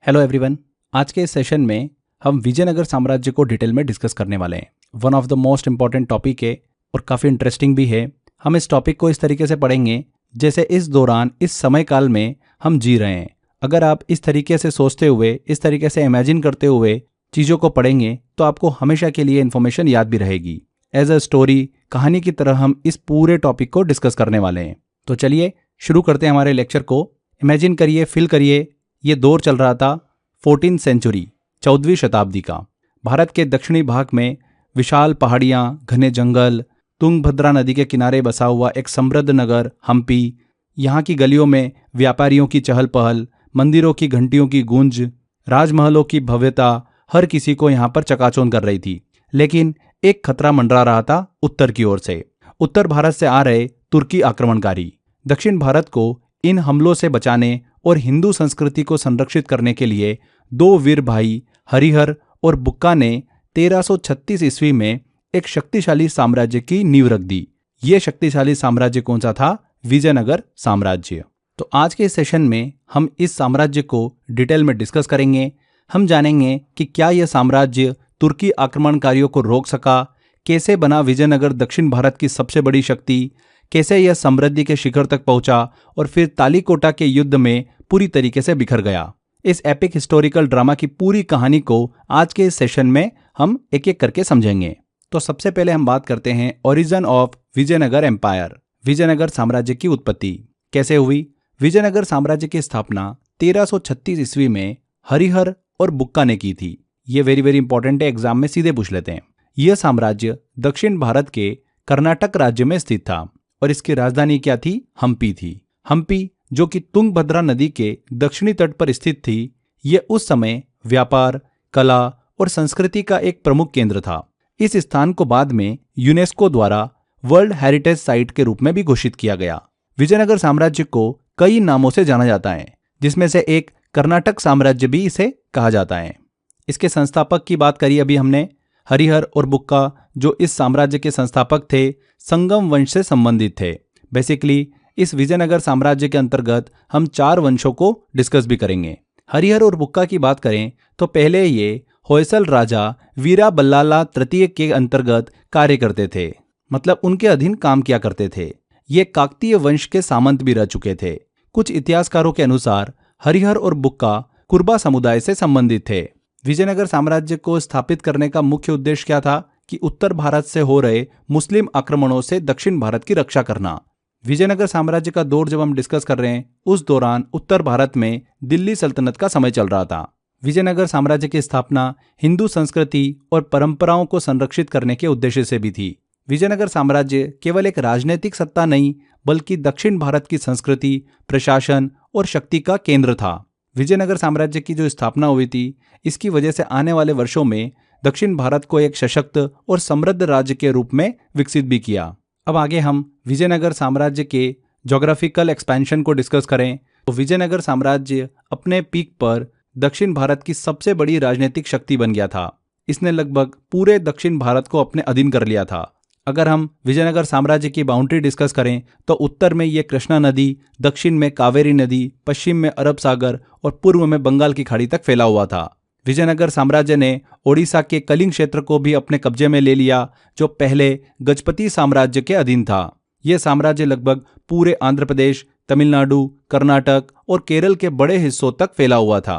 Hello everyone. आज के इस सेशन में हम विजयनगर साम्राज्य को डिटेल में डिस्कस करने वाले हैं। One of the most important topic है और काफ़ी इंटरेस्टिंग भी है। हम इस टॉपिक को इस तरीके से पढ़ेंगे जैसे इस दौरान इस समय काल में हम जी रहे हैं। अगर आप इस तरीके से सोचते हुए, इस तरीके से इमेजिन करते हुए चीज़ों को पढ़ेंगे तो आपको हमेशा के लिए इन्फॉर्मेशन याद भी रहेगी। एज अ स्टोरी, कहानी की तरह हम इस पूरे टॉपिक को डिस्कस करने वाले हैं। तो चलिए शुरू करते हैं हमारे लेक्चर को। इमेजिन करिए, फील करिए, ये दौर चल रहा था 14th सेंचुरी, 14वीं शताब्दी का। भारत के दक्षिणी भाग में विशाल पहाड़ियाँ, घने जंगल, तुंगभद्रा नदी के किनारे बसा हुआ एक समृद्ध नगर हम्पी। यहाँ की गलियों में व्यापारियों की चहल पहल, मंदिरों की घंटियों की गूंज, राजमहलों की भव्यता हर किसी को यहाँ पर चकाचौंध कर रही थी। लेकिन एक खतरा मंडरा रहा था उत्तर की ओर से। उत्तर भारत से आ रहे तुर्की आक्रमणकारी। दक्षिण भारत को इन हमलों से बचाने और हिंदू संस्कृति को संरक्षित करने के लिए दो वीर भाई हरिहर और बुक्का ने 1336 ईस्वी में एक शक्तिशाली साम्राज्य की नींव रख दी। ये शक्तिशाली साम्राज्य कौन सा था? विजयनगर साम्राज्य। तो आज के सेशन में हम इस साम्राज्य को डिटेल में डिस्कस करेंगे। हम जानेंगे कि क्या यह साम्राज्य तुर्की आक्रमणकारियों को रोक सका, कैसे बना विजयनगर दक्षिण भारत की सबसे बड़ी शक्ति, कैसे यह समृद्धि के शिखर तक पहुंचा और फिर तालीकोटा के युद्ध में पूरी तरीके से बिखर गया। इस एपिक हिस्टोरिकल ड्रामा की पूरी कहानी को आज के इस सेशन में हम एक एक करके समझेंगे। तो सबसे पहले हम बात करते हैं origin of Vijayanagar empire. Vijayanagar साम्राज्य की उत्पत्ति कैसे हुई? विजयनगर साम्राज्य की स्थापना 1336 ईस्वी में हरिहर और बुक्का ने की थी। ये वेरी इंपॉर्टेंट है, एग्जाम में सीधे पूछ लेते हैं। यह साम्राज्य दक्षिण भारत के कर्नाटक राज्य में स्थित था और इसकी राजधानी क्या थी? हम्पी थी। हम्पी जो कि तुंगभद्रा नदी के दक्षिणी तट पर स्थित थी, यह उस समय व्यापार, कला और संस्कृति का एक प्रमुख केंद्र था। इस स्थान को बाद में यूनेस्को द्वारा वर्ल्ड हेरिटेज साइट के रूप में भी घोषित किया गया। विजयनगर साम्राज्य को कई नामों से जाना जाता है, जिसमें से एक कर्नाटक साम्राज्य भी इसे कहा जाता है। इसके संस्थापक की बात करी अभी हमने। हरिहर और बुक्का जो इस साम्राज्य के संस्थापक थे, संगम वंश से संबंधित थे। बेसिकली इस विजयनगर साम्राज्य के अंतर्गत हम 4 वंशों को डिस्कस भी करेंगे। हरिहर और बुक्का की बात करें तो पहले ये होयसल राजा वीरा बल्लाला तृतीय के अंतर्गत कार्य करते थे, मतलब उनके अधीन काम किया करते थे। ये काकतीय वंश के सामंत भी रह चुके थे। कुछ इतिहासकारों के अनुसार हरिहर और बुक्का कुर्बा समुदाय से संबंधित थे। विजयनगर साम्राज्य को स्थापित करने का मुख्य उद्देश्य क्या था कि उत्तर भारत से हो रहे मुस्लिम आक्रमणों से दक्षिण भारत की रक्षा करना। विजयनगर साम्राज्य का दौर जब हम डिस्कस कर रहे हैं, उस दौरान उत्तर भारत में दिल्ली सल्तनत का समय चल रहा था। विजयनगर साम्राज्य की स्थापना हिंदू संस्कृति और परंपराओं को संरक्षित करने के उद्देश्य से भी थी। विजयनगर साम्राज्य केवल एक राजनीतिक सत्ता नहीं, बल्कि दक्षिण भारत की संस्कृति, प्रशासन और शक्ति का केंद्र था। विजयनगर साम्राज्य की जो स्थापना हुई थी, इसकी वजह से आने वाले वर्षों में दक्षिण भारत को एक सशक्त और समृद्ध राज्य के रूप में विकसित भी किया। अब आगे हम विजयनगर साम्राज्य के ज्योग्राफिकल एक्सपेंशन को डिस्कस करें तो विजयनगर साम्राज्य अपने पीक पर दक्षिण भारत की सबसे बड़ी राजनीतिक शक्ति बन गया था। इसने लगभग पूरे दक्षिण भारत को अपने अधीन कर लिया था। अगर हम विजयनगर साम्राज्य की बाउंड्री डिस्कस करें तो उत्तर में ये कृष्णा नदी, दक्षिण में कावेरी नदी, पश्चिम में अरब सागर और पूर्व में बंगाल की खाड़ी तक फैला हुआ था। विजयनगर साम्राज्य ने ओडिशा के कलिंग क्षेत्र को भी अपने कब्जे में ले लिया, जो पहले गजपति साम्राज्य के अधीन था। यह साम्राज्य लगभग पूरे आंध्र प्रदेश, तमिलनाडु, कर्नाटक और केरल के बड़े हिस्सों तक फैला हुआ था।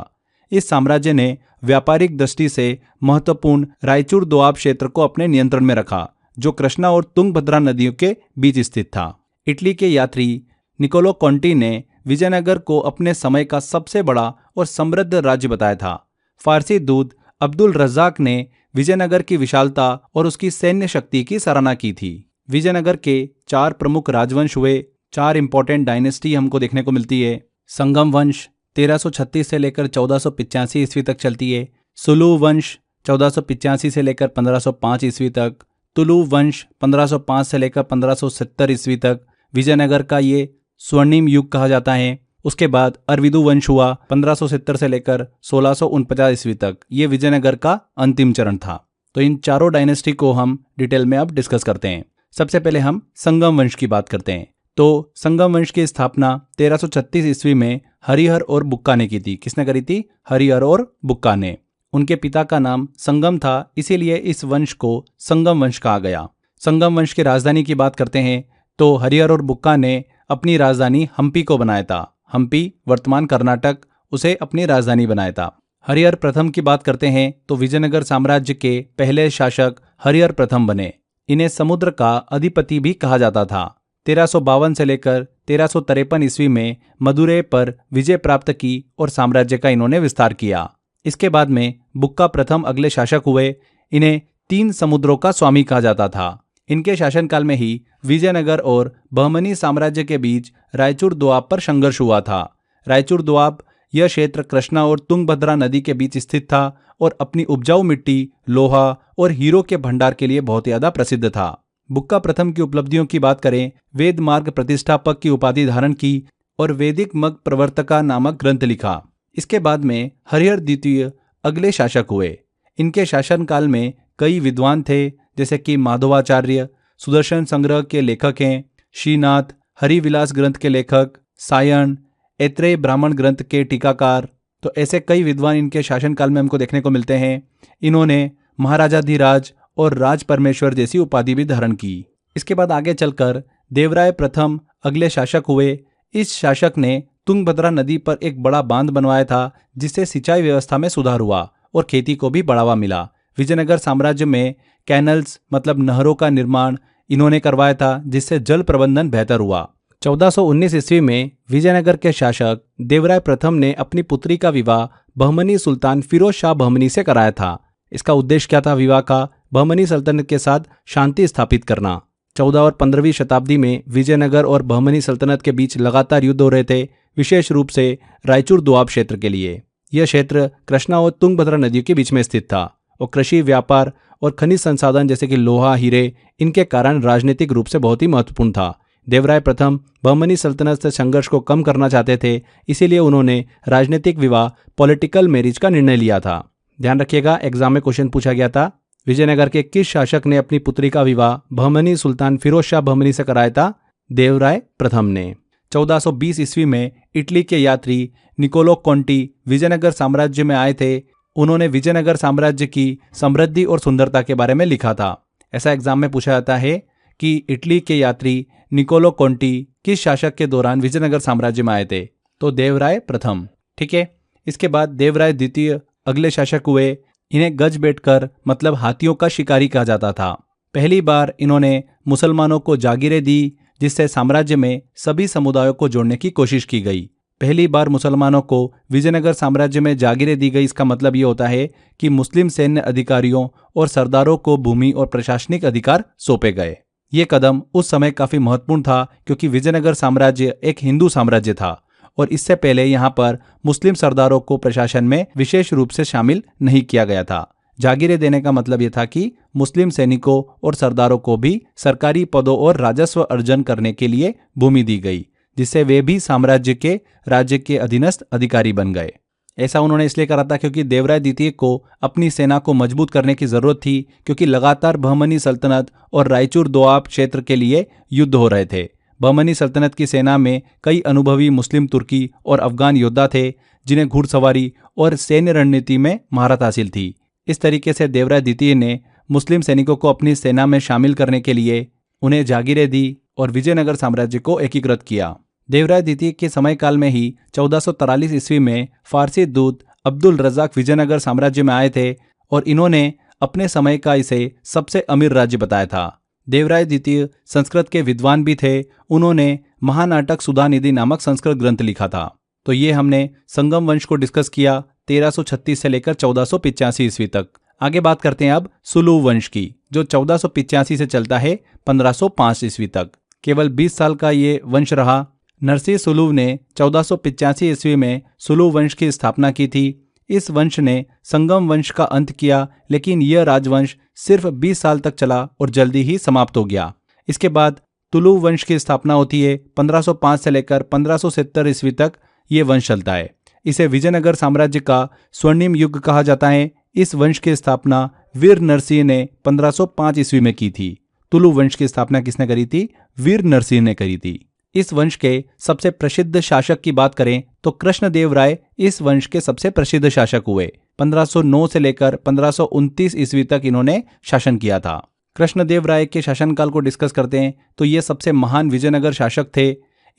इस साम्राज्य ने व्यापारिक दृष्टि से महत्वपूर्ण रायचूर दोआब क्षेत्र को अपने नियंत्रण में रखा, जो कृष्णा और तुंगभद्रा नदियों के बीच स्थित था। इटली के यात्री निकोलो कॉन्टी ने विजयनगर को अपने समय का सबसे बड़ा और समृद्ध राज्य बताया था। फारसी दूत अब्दुल रज़ाक ने विजयनगर की विशालता और उसकी सैन्य शक्ति की सराहना की थी। विजयनगर के 4 प्रमुख राजवंश हुए। 4 इंपॉर्टेंट डायनेस्टी हमको देखने को मिलती है। संगम वंश 1336 से लेकर 1485 ईस्वी तक चलती है। सुलू वंश 1485 से लेकर 1505 ईस्वी तक। तुलु वंश 1505 से लेकर 1570 ईस्वी तक। विजयनगर का ये स्वर्णिम युग कहा जाता है। उसके बाद अरविदु वंश हुआ 1570 से लेकर 1649 ईस्वी तक। ये विजयनगर का अंतिम चरण था। तो इन चारों डायनेस्टी को हम डिटेल में अब डिस्कस करते हैं। सबसे पहले हम संगम वंश की बात करते हैं। तो संगम वंश की स्थापना 1336 ईस्वी में हरिहर और बुक्का ने की थी। किसने करी थी? हरिहर और बुक्का ने। उनके पिता का नाम संगम था, इसीलिए इस वंश को संगम वंश कहा गया। संगम वंश की राजधानी की बात करते हैं तो हरिहर और बुक्का ने अपनी राजधानी हम्पी को बनाया था। हम्पी वर्तमान कर्नाटक, उसे अपनी राजधानी बनाया था। हरिहर प्रथम की बात करते हैं तो विजयनगर साम्राज्य के पहले शासक हरिहर प्रथम बने। इन्हें समुद्र का अधिपति भी कहा जाता था। 1352 से लेकर 1353 ईस्वी में मदुरै पर विजय प्राप्त की और साम्राज्य का इन्होंने विस्तार किया। इसके बाद में बुक्का प्रथम अगले शासक हुए। इन्हें 3 समुद्रों का स्वामी कहा जाता था। इनके शासनकाल में ही विजयनगर और बहमनी साम्राज्य के बीच रायचूर दोआब पर संघर्ष हुआ था। रायचूर दोआब यह क्षेत्र कृष्णा और तुंगभद्रा नदी के बीच स्थित था और अपनी उपजाऊ मिट्टी, लोहा और हीरो के भंडार के लिए बहुत ज्यादा प्रसिद्ध था। बुक्का प्रथम की उपलब्धियों की बात करें, वेद मार्ग प्रतिष्ठापक की उपाधि धारण की और वैदिक मग प्रवर्तका नामक ग्रंथ लिखा। इसके बाद में हरिहर द्वितीय अगले शासक हुए। इनके शासनकाल में कई विद्वान थे, जैसे कि माधवाचार्य, सुदर्शन संग्रह के लेखक हैं, श्रीनाथ, हरिविलास ग्रंथ के लेखक, सायण, ऐत्रेय ब्राह्मण ग्रंथ के टीकाकार। तो ऐसे कई विद्वान इनके शासनकाल में हमको देखने को मिलते हैं। इन्होंने महाराजाधिराज और राज परमेश्वर जैसी उपाधि भी धारण की। इसके बाद आगे चलकर देवराय प्रथम अगले शासक हुए। इस शासक ने तुंगभद्रा नदी पर एक बड़ा बांध बनवाया था, जिससे सिंचाई व्यवस्था में सुधार हुआ और खेती को भी बढ़ावा मिला। विजयनगर साम्राज्य में कैनल्स मतलब नहरों का निर्माण इन्होंने करवाया था, जिससे जल प्रबंधन बेहतर हुआ। 1419 ईस्वी में विजयनगर के शासक देवराय प्रथम ने अपनी पुत्री का विवाह बहमनी सुल्तान फिरोज शाह बहमनी से कराया था। इसका उद्देश्य क्या था? विवाह का बहमनी सल्तनत के साथ शांति स्थापित करना। 14 और 15वीं शताब्दी में विजयनगर और बहमनी सल्तनत के बीच लगातार युद्ध हो रहे थे, विशेष रूप से रायचूर दोआब क्षेत्र के लिए। यह क्षेत्र कृष्णा और तुंगभद्रा नदियों के बीच में स्थित था और कृषि, व्यापार और खनिज संसाधन जैसे कि लोहा, हीरे इनके कारण राजनीतिक रूप से बहुत ही महत्वपूर्ण था। देवराय प्रथम बहमनी सल्तनत से संघर्ष को कम करना चाहते थे, इसीलिए उन्होंने राजनीतिक विवाह पॉलिटिकल मैरिज का निर्णय लिया था। ध्यान रखिएगा, एग्जाम में क्वेश्चन पूछा गया था, विजयनगर के किस शासक ने अपनी पुत्री का विवाह बहमनी सुल्तान फिरोज शाह बहमनी से कराया था? देवराय प्रथम ने। 1420 ईस्वी में इटली के यात्री निकोलो कॉन्टी विजयनगर साम्राज्य में आए थे। उन्होंने विजयनगर साम्राज्य की समृद्धि और सुंदरता के बारे में लिखा था। ऐसा एग्जाम में पूछा जाता है कि इटली के यात्री निकोलो कॉन्टी किस शासक के दौरान विजयनगर साम्राज्य में आए थे? तो देवराय प्रथम। ठीक है। इसके बाद देवराय द्वितीय अगले शासक हुए। इन्हें गजबेटकर मतलब हाथियों का शिकारी कहा जाता था। पहली बार इन्होंने मुसलमानों को जागीरें दी, जिससे साम्राज्य में सभी समुदायों को जोड़ने की कोशिश की गई। पहली बार मुसलमानों को विजयनगर साम्राज्य में जागीरें दी गई। इसका मतलब ये होता है कि मुस्लिम सैन्य अधिकारियों और सरदारों को भूमि और प्रशासनिक अधिकार सौंपे गए। ये कदम उस समय काफी महत्वपूर्ण था, क्योंकि विजयनगर साम्राज्य एक हिंदू साम्राज्य था और इससे पहले यहाँ पर मुस्लिम सरदारों को प्रशासन में विशेष रूप से शामिल नहीं किया गया था। जागीरें देने का मतलब यह था कि मुस्लिम सैनिकों और सरदारों को भी सरकारी पदों और राजस्व अर्जन करने के लिए भूमि दी गई, जिससे वे भी साम्राज्य के राज्य के अधीनस्थ अधिकारी बन गए। ऐसा उन्होंने इसलिए करा था क्योंकि देवराय द्वितीय को अपनी सेना को मजबूत करने की जरूरत थी, क्योंकि लगातार बहमनी सल्तनत और रायचूर दोआब क्षेत्र के लिए युद्ध हो रहे थे। बहमनी सल्तनत की सेना में कई अनुभवी मुस्लिम, तुर्की और अफगान योद्धा थे, जिन्हें घुड़सवारी और सैन्य रणनीति में महारत हासिल थी। इस तरीके से देवराय द्वितीय ने मुस्लिम सैनिकों को अपनी सेना में शामिल करने के लिए उन्हें जागीरें दी और विजयनगर साम्राज्य को एकीकृत किया। देवराय द्वितीय के समय काल में ही 1443 ईस्वी में फारसी दूत अब्दुल रज़ाक विजयनगर साम्राज्य में आए थे और इन्होंने अपने समय का इसे सबसे अमीर राज्य बताया था। देवराय द्वितीय संस्कृत के विद्वान भी थे। उन्होंने महानाटक सुधानिधि नामक संस्कृत ग्रंथ लिखा था। तो ये हमने संगम वंश को डिस्कस किया 1336 से लेकर 1485 ईस्वी तक। आगे बात करते हैं अब सुलू वंश की, जो 1485 से चलता है 1505 ईस्वी तक। केवल 20 साल का ये वंश रहा। नरसिंह सुलू ने 1485 ईस्वी में सुलू वंश की स्थापना की थी। इस वंश ने संगम वंश का अंत किया, लेकिन यह राजवंश सिर्फ 20 साल तक चला और जल्दी ही समाप्त हो गया। इसके बाद तुलु वंश की स्थापना होती है। 1505 से लेकर 1570 ईस्वी तक ये वंश चलता है। इसे विजयनगर साम्राज्य का स्वर्णिम युग कहा जाता है। इस वंश की स्थापना वीर नरसिंह ने 1505 ईस्वी में की थी। तुलु वंश की स्थापना किसने करी थी? वीर नरसिंह ने करी थी। इस वंश के सबसे प्रसिद्ध शासक की बात करें तो कृष्णदेव राय इस वंश के सबसे प्रसिद्ध शासक हुए। 1509 से लेकर 1529 ईस्वी तक इन्होंने शासन किया था। कृष्णदेव राय के शासनकाल को डिस्कस करते हैं तो ये सबसे महान विजयनगर शासक थे।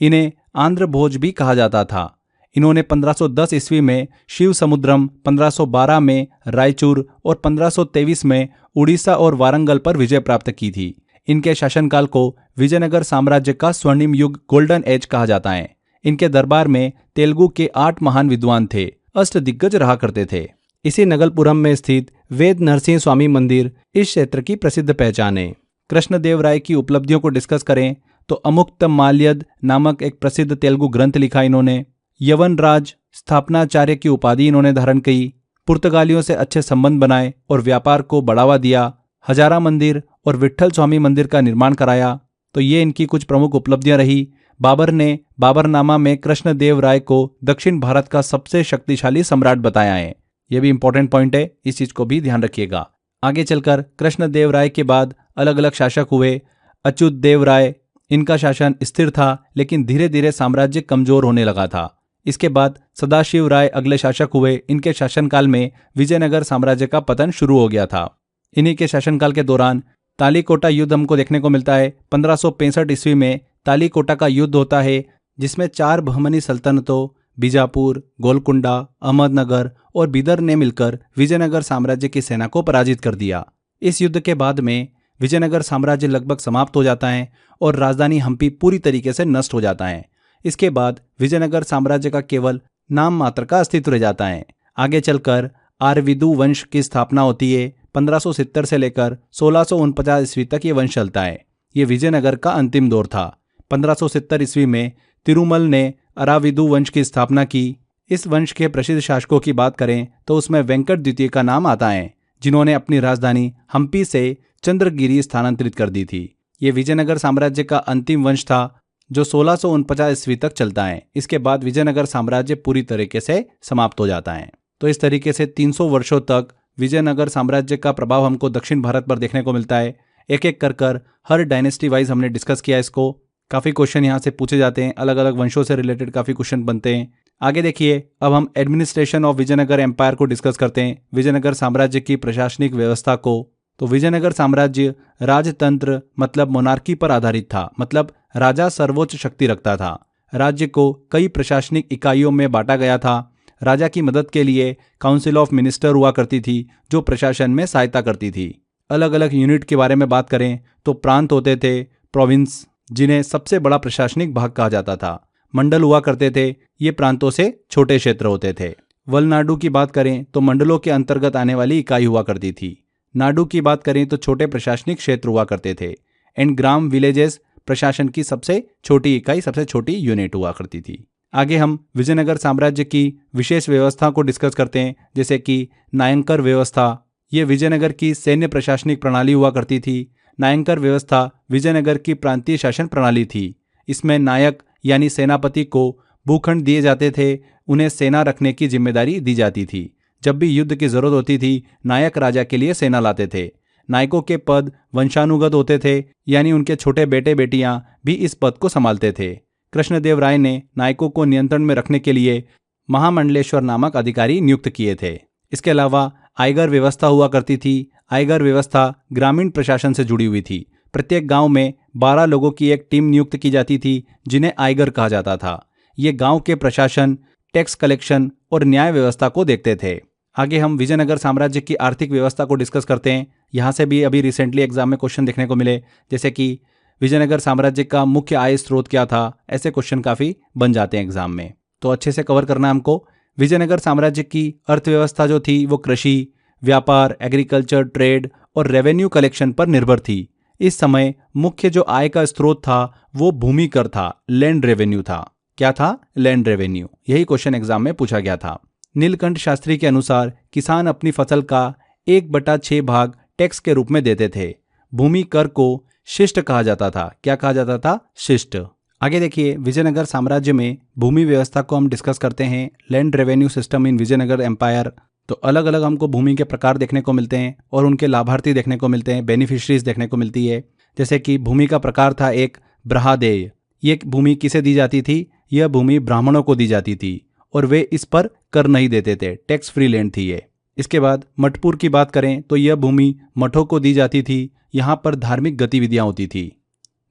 इन्हें आंध्र भोज भी कहा जाता था। इन्होंने 1510 ईस्वी में शिव समुद्रम, 1512 में रायचूर और 1523 में उड़ीसा और वारंगल पर विजय प्राप्त की थी। इनके शासनकाल को विजयनगर साम्राज्य का स्वर्णिम युग, गोल्डन एज कहा जाता है। इनके दरबार में तेलुगु के 8 महान विद्वान थे, अष्टदिग्गज रहा करते थे। इसी नगलपुरम में स्थित वेद नरसिंह स्वामी मंदिर इस क्षेत्र की प्रसिद्ध पहचान है। कृष्णदेव राय की उपलब्धियों को डिस्कस करें तो अमुक्तमाल्यद नामक एक प्रसिद्ध तेलुगु ग्रंथ लिखा इन्होंने। यवन राज स्थापनाचार्य की उपाधि इन्होंने धारण की। पुर्तगालियों से अच्छे संबंध बनाए और व्यापार को बढ़ावा दिया। हजारा मंदिर और विट्ठल स्वामी मंदिर का निर्माण कराया। तो ये इनकी कुछ प्रमुख उपलब्धियां रही। बाबर ने बाबरनामा में कृष्णदेव राय को दक्षिण भारत का सबसे शक्तिशाली सम्राट बताया है। यह भी इंपॉर्टेंट पॉइंट है, इस चीज को भी ध्यान रखिएगा। आगे चलकर कृष्णदेव राय के बाद अलग अलग शासक हुए। अच्युत देव राय, इनका शासन स्थिर था लेकिन धीरे धीरे साम्राज्य कमजोर होने लगा था। इसके बाद सदाशिव राय अगले शासक हुए। इनके शासनकाल में विजयनगर साम्राज्य का पतन शुरू हो गया था। इन्हीं के शासनकाल के दौरान तालीकोटा युद्ध हमको देखने को मिलता है। 1565 ईस्वी में तालीकोटा का युद्ध होता है, जिसमें 4 बहमनी सल्तनतों बीजापुर, गोलकुंडा, अहमदनगर और बीदर ने मिलकर विजयनगर साम्राज्य की सेना को पराजित कर दिया। इस युद्ध के बाद में विजयनगर साम्राज्य लगभग समाप्त हो जाता है और राजधानी हम्पी पूरी तरीके से नष्ट हो जाता है। इसके बाद विजयनगर साम्राज्य का केवल नाम मात्र का अस्तित्व रह जाता है। आगे चलकर आरविदु वंश की स्थापना होती है। 1570 से लेकर 1649 ईस्वी तक ये वंश चलता है। ये विजयनगर का अंतिम दौर था। 1570 ईस्वी में तिरुमल ने अराविदु वंश की स्थापना की। इस वंश के प्रसिद्ध शासकों की बात करें तो उसमें वेंकट द्वितीय का नाम आता है, जिन्होंने अपनी राजधानी हम्पी से चंद्रगिरी स्थानांतरित कर दी थी। ये विजयनगर साम्राज्य का अंतिम वंश था जो 1649 ईस्वी तक चलता है। इसके बाद विजयनगर साम्राज्य पूरी तरीके से समाप्त हो जाता है। तो इस तरीके से 300 वर्षों तक विजयनगर साम्राज्य का प्रभाव हमको दक्षिण भारत पर देखने को मिलता है। एक एक कर हर डायनेस्टी वाइज हमने डिस्कस किया इसको। काफ़ी क्वेश्चन यहाँ से पूछे जाते हैं, अलग अलग वंशों से रिलेटेड काफ़ी क्वेश्चन बनते हैं। आगे देखिए, अब हम एडमिनिस्ट्रेशन ऑफ विजयनगर एम्पायर को डिस्कस करते हैं, विजयनगर साम्राज्य की प्रशासनिक व्यवस्था को। तो विजयनगर साम्राज्य राजतंत्र मतलब मोनार्की पर आधारित था, मतलब राजा सर्वोच्च शक्ति रखता था। राज्य को कई प्रशासनिक इकाइयों में बांटा गया था। राजा की मदद के लिए काउंसिल ऑफ मिनिस्टर हुआ करती थी, जो प्रशासन में सहायता करती थी। अलग अलग यूनिट के बारे में बात करें तो प्रांत होते थे, प्रोविंस, जिन्हें सबसे बड़ा प्रशासनिक भाग कहा जाता था। मंडल हुआ करते थे, ये प्रांतों से छोटे क्षेत्र होते थे। वलनाडु की बात करें तो मंडलों के अंतर्गत आने वाली इकाई हुआ करती थी। नाडु की बात करें तो छोटे प्रशासनिक क्षेत्र हुआ करते थे। एंड ग्राम विलेजेस प्रशासन की सबसे छोटी इकाई, सबसे छोटी यूनिट हुआ करती थी। आगे हम विजयनगर साम्राज्य की विशेष व्यवस्था को डिस्कस करते हैं, जैसे कि नायंकर व्यवस्था। ये विजयनगर की सैन्य प्रशासनिक प्रणाली हुआ करती थी। नायंकर व्यवस्था विजयनगर की प्रांतीय शासन प्रणाली थी। इसमें नायक यानी सेनापति को भूखंड दिए जाते थे, उन्हें सेना रखने की जिम्मेदारी दी जाती थी। जब भी युद्ध की जरूरत होती थी, नायक राजा के लिए सेना लाते थे। नायकों के पद वंशानुगत होते थे, यानी उनके छोटे बेटे बेटियां भी इस पद को संभालते थे। कृष्णदेव राय ने नायकों को नियंत्रण में रखने के लिए महामंडलेश्वर नामक अधिकारी नियुक्त किए थे। इसके अलावा आयगर व्यवस्था हुआ करती थी। आयगर व्यवस्था ग्रामीण प्रशासन से जुड़ी हुई थी। प्रत्येक गांव में 12 लोगों की एक टीम नियुक्त की जाती थी, जिन्हें आयगर कहा जाता था। ये गांव के प्रशासन, टैक्स कलेक्शन और न्याय व्यवस्था को देखते थे। आगे हम विजयनगर साम्राज्य की आर्थिक व्यवस्था को डिस्कस करते हैं। यहाँ से भी अभी रिसेंटली एग्जाम में क्वेश्चन देखने को मिले, जैसे कि विजयनगर साम्राज्य का मुख्य आय स्रोत क्या था। ऐसे क्वेश्चन काफ़ी बन जाते हैं एग्जाम में, तो अच्छे से कवर करना हमको। विजयनगर साम्राज्य की अर्थव्यवस्था जो थी वो कृषि, व्यापार, एग्रीकल्चर, ट्रेड और रेवेन्यू कलेक्शन पर निर्भर थी। इस समय मुख्य जो आय का स्रोत था वो भूमि कर था, लैंड रेवेन्यू था। क्या था? Land revenue. यही क्वेश्चन एग्जाम में पूछा गया था। नीलकंठ शास्त्री के अनुसार किसान अपनी फसल का 1/6 भाग टैक्स के रूप में देते थे। भूमि कर को शिष्ट कहा जाता था। क्या कहा जाता था? शिष्ट। आगे देखिए, विजयनगर साम्राज्य में भूमि व्यवस्था को हम डिस्कस करते हैं। Land revenue system in Vijayanagar empire. तो अलग अलग हमको भूमि के प्रकार देखने को मिलते हैं और उनके लाभार्थी देखने को मिलते हैं, बेनिफिशरीज देखने को मिलती है। जैसे कि भूमि का प्रकार था एक ब्रहादेय, ये भूमि किसे दी जाती थी? यह भूमि ब्राह्मणों को दी जाती थी और वे इस पर कर नहीं देते थे, टैक्स फ्री लैंड थी ये। इसके बाद मठपुर की बात करें तो यह भूमि मठों को दी जाती थी, यहाँ पर धार्मिक गतिविधियाँ होती थी।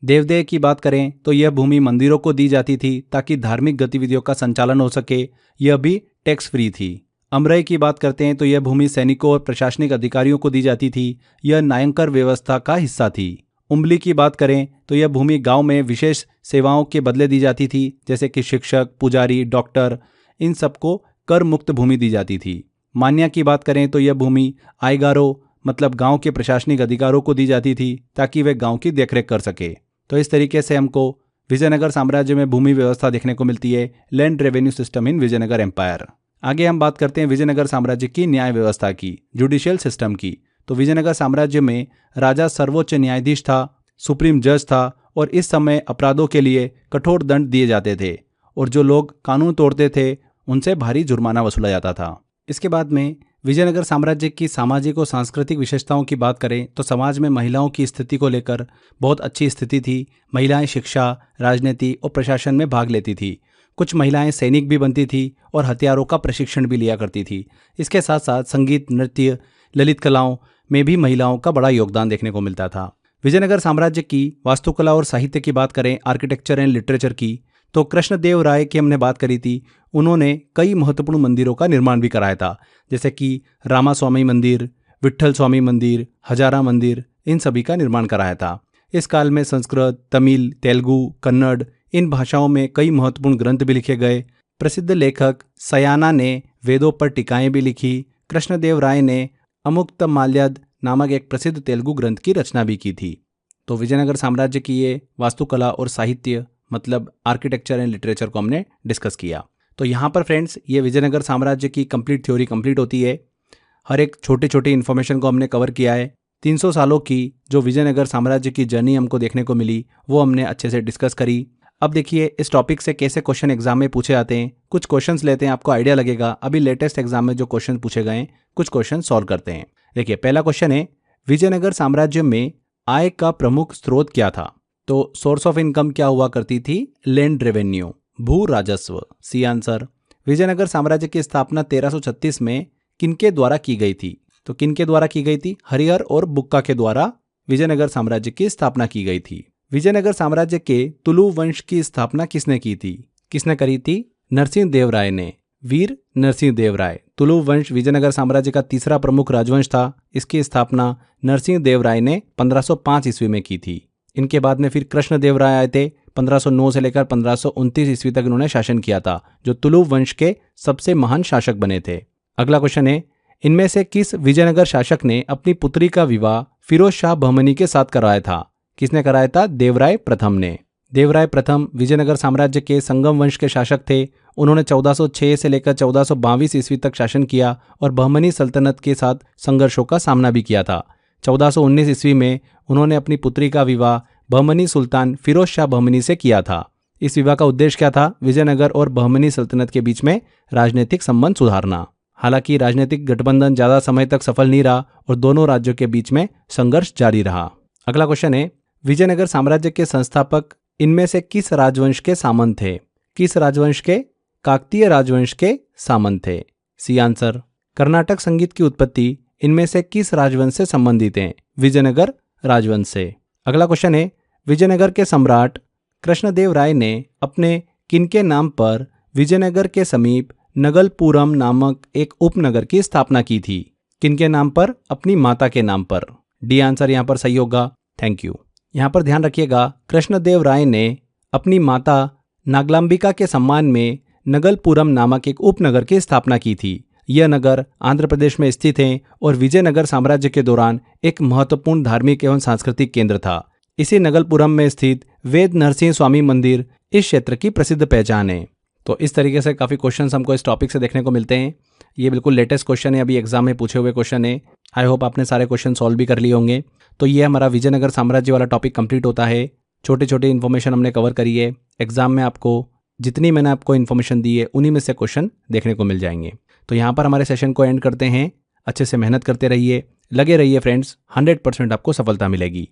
देवदेह की बात करें तो यह भूमि मंदिरों को दी जाती थी ताकि धार्मिक गतिविधियों का संचालन हो सके, यह भी टैक्स फ्री थी। अमरई की बात करते हैं तो यह भूमि सैनिकों और प्रशासनिक अधिकारियों को दी जाती थी, यह नायंकर व्यवस्था का हिस्सा थी। उम्बली की बात करें तो यह भूमि गांव में विशेष सेवाओं के बदले दी जाती थी, जैसे कि शिक्षक, पुजारी, डॉक्टर, इन सबको कर मुक्त भूमि दी जाती थी। मान्या की बात करें तो यह भूमि आयगारों मतलब गांव के प्रशासनिक अधिकारों को दी जाती थी ताकि वे गांव की देखरेख कर सके। तो इस तरीके से हमको विजयनगर साम्राज्य में भूमि व्यवस्था देखने को मिलती है, land revenue system in Vijayanagar empire. आगे हम बात करते हैं विजयनगर साम्राज्य की न्याय व्यवस्था की, जुडिशियल सिस्टम की। तो विजयनगर साम्राज्य में राजा सर्वोच्च न्यायाधीश था, सुप्रीम जज था और इस समय अपराधों के लिए कठोर दंड दिए जाते थे और जो लोग कानून तोड़ते थे उनसे भारी जुर्माना वसूला जाता था। इसके बाद में विजयनगर साम्राज्य की सामाजिक और सांस्कृतिक विशेषताओं की बात करें तो समाज में महिलाओं की स्थिति को लेकर बहुत अच्छी स्थिति थी। महिलाएं शिक्षा, राजनीति और प्रशासन में भाग लेती थी। कुछ महिलाएं सैनिक भी बनती थी और हथियारों का प्रशिक्षण भी लिया करती थी। इसके साथ साथ संगीत, नृत्य, ललित कलाओं में भी महिलाओं का बड़ा योगदान देखने को मिलता था। विजयनगर साम्राज्य की वास्तुकला और साहित्य की बात करें, आर्किटेक्चर एंड लिटरेचर की, तो कृष्णदेव राय की हमने बात करी थी। उन्होंने कई महत्वपूर्ण मंदिरों का निर्माण भी कराया था, जैसे कि रामास्वामी मंदिर, विट्ठल स्वामी मंदिर, हजारा मंदिर, इन सभी का निर्माण कराया था। इस काल में संस्कृत, तमिल, तेलुगु, कन्नड़ इन भाषाओं में कई महत्वपूर्ण ग्रंथ भी लिखे गए। प्रसिद्ध लेखक सयाना ने वेदों पर टीकाएं भी लिखी। कृष्णदेव राय ने अमुक्तमाल्यद नामक एक प्रसिद्ध तेलुगु ग्रंथ की रचना भी की थी। तो विजयनगर साम्राज्य की ये वास्तुकला और साहित्य मतलब आर्किटेक्चर एंड लिटरेचर को हमने डिस्कस किया। तो यहाँ पर फ्रेंड्स ये विजयनगर साम्राज्य की कंप्लीट थ्योरी कंप्लीट होती है। हर एक छोटी छोटी इन्फॉर्मेशन को हमने कवर किया है। 300 सालों की जो विजयनगर साम्राज्य की जर्नी हमको देखने को मिली वो हमने अच्छे से डिस्कस करी। अब देखिए इस टॉपिक से कैसे क्वेश्चन एग्जाम में पूछे जाते हैं। कुछ क्वेश्चंस लेते हैं, आपको आइडिया लगेगा। अभी लेटेस्ट एग्जाम में जो क्वेश्चन पूछे गए कुछ क्वेश्चन सॉल्व करते हैं। देखिए पहला क्वेश्चन है, विजयनगर साम्राज्य में आय का प्रमुख स्रोत क्या था? तो सोर्स ऑफ इनकम क्या हुआ करती थी? लैंड रेवेन्यू, भू राजस्व। C answer. विजयनगर साम्राज्य की स्थापना 1336 में किनके द्वारा की गई थी? तो किनके द्वारा की गई थी? हरिहर और बुक्का के द्वारा विजयनगर साम्राज्य की स्थापना की गई थी। विजयनगर साम्राज्य के तुलु वंश की स्थापना किसने की थी? किसने करी थी? नरसिंह देव राय ने, वीर नरसिंह देव राय। तुलु वंश विजयनगर साम्राज्य का तीसरा प्रमुख राजवंश था। इसकी स्थापना नरसिंह देव राय ने 1505 ईस्वी में की थी। इनके बाद में फिर कृष्णदेव राय आए थे। 1509 से लेकर 1529 ईस्वी तक इन्होंने शासन किया था, जो तुलु वंश के सबसे महान शासक बने थे। अगला क्वेश्चन है, इनमें से किस विजयनगर शासक ने अपनी पुत्री का विवाह फिरोज शाह बहमनी के साथ कराया था? किसने कराया था? देवराय प्रथम ने। देवराय प्रथम विजयनगर साम्राज्य के संगम वंश के शासक थे। उन्होंने 1406 से लेकर 1422 ईस्वी तक शासन किया और बहमनी सल्तनत के साथ संघर्षों का सामना भी किया था। 1419 ईस्वी में उन्होंने अपनी पुत्री का विवाह बहमनी सुल्तान फिरोज शाह बहमनी से किया था। इस विवाह का उद्देश्य क्या था? विजयनगर और बहमनी सल्तनत के बीच में राजनीतिक संबंध सुधारना। हालांकि राजनीतिक गठबंधन ज्यादा समय तक सफल नहीं रहा और दोनों राज्यों के बीच में संघर्ष जारी रहा। अगला क्वेश्चन है, विजयनगर साम्राज्य के संस्थापक इनमें से किस राजवंश के सामंत थे? किस राजवंश के? काकतीय राजवंश के सामंत थे। C answer. कर्नाटक संगीत की उत्पत्ति इनमें से किस राजवंश से संबंधित है? विजयनगर राजवंश से। अगला क्वेश्चन है, विजयनगर के सम्राट कृष्णदेव राय ने अपने किनके नाम पर विजयनगर के समीप नगलपुरम नामक एक उपनगर की स्थापना की थी? किनके नाम पर? अपनी माता के नाम पर। डी आंसर यहाँ पर सही होगा। Thank you. यहाँ पर ध्यान रखिएगा, कृष्णदेव राय ने अपनी माता नागलांबिका के सम्मान में नगलपुरम नामक एक उपनगर की स्थापना की थी। यह नगर आंध्र प्रदेश में स्थित है और विजयनगर साम्राज्य के दौरान एक महत्वपूर्ण धार्मिक एवं सांस्कृतिक केंद्र था। इसी नगलपुरम में स्थित वेद नरसिंह स्वामी मंदिर इस क्षेत्र की प्रसिद्ध पहचान है। तो इस तरीके से काफ़ी क्वेश्चंस हमको इस टॉपिक से देखने को मिलते हैं। ये बिल्कुल लेटेस्ट क्वेश्चन है, अभी एग्जाम में पूछे हुए क्वेश्चन है। आई होप आपने सारे क्वेश्चन सॉल्व भी कर लिए होंगे। तो ये हमारा विजयनगर साम्राज्य वाला टॉपिक कंप्लीट होता है। छोटे छोटे इन्फॉर्मेशन हमने कवर करी है। एग्जाम में आपको जितनी मैंने आपको इन्फॉर्मेशन दी है उन्हीं में से क्वेश्चन देखने को मिल जाएंगे। तो यहाँ पर हमारे सेशन को एंड करते हैं। अच्छे से मेहनत करते रहिए, लगे रहिए फ्रेंड्स, 100% आपको सफलता मिलेगी।